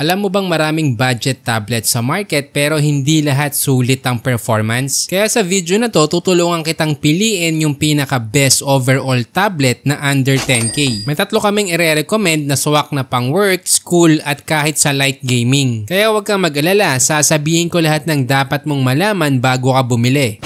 Alam mo bang maraming budget tablet sa market pero hindi lahat sulit ang performance? Kaya sa video na to, tutulungan kitang piliin yung pinaka best overall tablet na under 10k. May tatlo kaming i-recommend na swak na pang work, school at kahit sa light gaming. Kaya huwag kang mag-alala, sasabihin ko lahat ng dapat mong malaman bago ka bumili.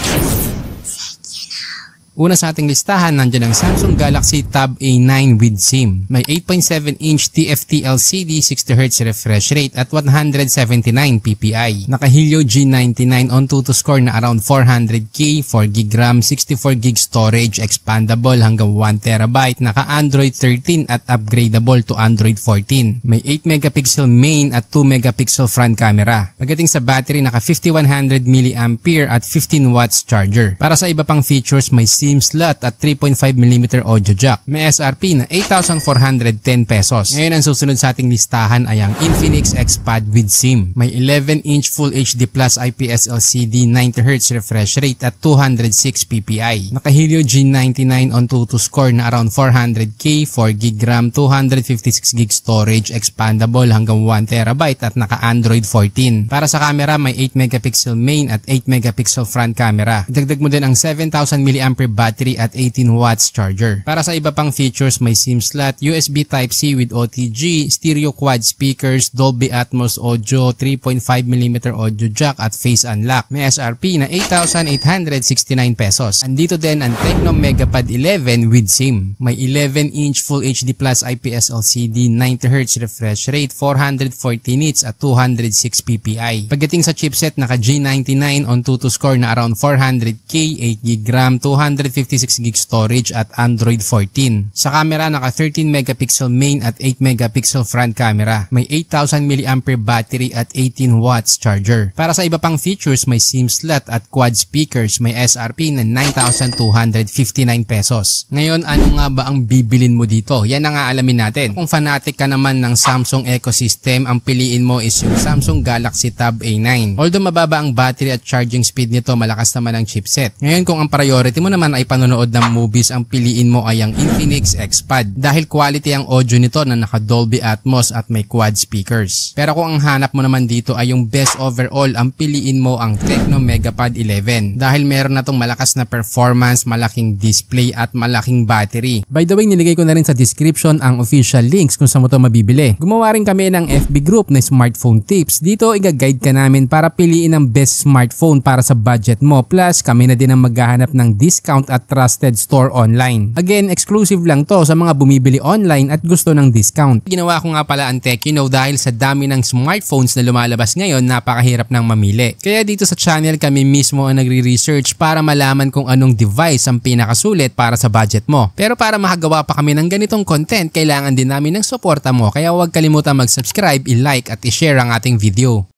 Una sa ating listahan, nandiyan ang Samsung Galaxy Tab A9 with SIM. May 8.7-inch TFT LCD, 60Hz refresh rate at 179 ppi. Naka-Helio G99 on to score na around 400k, 4GB RAM, 64GB storage, expandable hanggang 1TB, naka-Android 13 at upgradable to Android 14. May 8MP main at 2MP front camera. Pagdating sa battery, naka 5100 mAh at 15 watts charger. Para sa iba pang features, may SIM slot at 3.5mm audio jack. May SRP na 8,410 pesos. Ngayon ang susunod sa ating listahan ay ang Infinix XPad with SIM. May 11-inch Full HD Plus IPS LCD, 90Hz refresh rate at 206 ppi. Naka-Helio G99 on to score na around 400k, 4GB RAM, 256GB storage, expandable hanggang 1TB at naka-Android 14. Para sa camera, may 8MP main at 8MP front camera. Dagdag mo din ang 7,000 mAh battery at 18 watts charger. Para sa iba pang features, may SIM slot, USB Type-C with OTG, stereo quad speakers, Dolby Atmos audio, 3.5mm audio jack at face unlock. May SRP na 8,869 pesos. Andito din ang Tecno Megapad 11 with SIM. May 11-inch Full HD Plus IPS LCD, 90Hz refresh rate, 440 nits at 206 ppi. Pagdating sa chipset, naka G99 on to score na around 400k, 8GB RAM, 256GB storage at Android 14. Sa camera, naka 13MP main at 8MP front camera. May 8,000 mAh battery at 18 watts charger. Para sa iba pang features, may SIM slot at quad speakers. May SRP na 9,259 pesos. Ngayon, ano nga ba ang bibilin mo dito? Yan ang aalamin natin. Kung fanatic ka naman ng Samsung ecosystem, ang piliin mo is yung Samsung Galaxy Tab A9. Although mababa ang battery at charging speed nito, malakas naman ang chipset. Ngayon, kung ang priority mo naman ay panonood ng movies, ang piliin mo ay ang Infinix XPad dahil quality ang audio nito na naka Dolby Atmos at may quad speakers. Pero kung ang hanap mo naman dito ay yung best overall, ang piliin mo ang Tecno Megapad 11 dahil meron na tong malakas na performance, malaking display at malaking battery. By the way, nilagay ko na rin sa description ang official links kung saan mo ito mabibili. Gumawa rin kami ng FB group na Smartphone Tips. Dito i-guide ka namin para piliin ang best smartphone para sa budget mo. Plus kami na din ang maghahanap ng discount at trusted store online. Again, exclusive lang to sa mga bumibili online at gusto ng discount. Ginawa ko nga pala ang TechYouKnow dahil sa dami ng smartphones na lumalabas ngayon, napakahirap nang mamili. Kaya dito sa channel kami mismo ang nagre-research para malaman kung anong device ang pinakasulit para sa budget mo. Pero para makagawa pa kami ng ganitong content, kailangan din namin ng suporta mo. Kaya huwag kalimutan mag-subscribe, i-like at i-share ang ating video.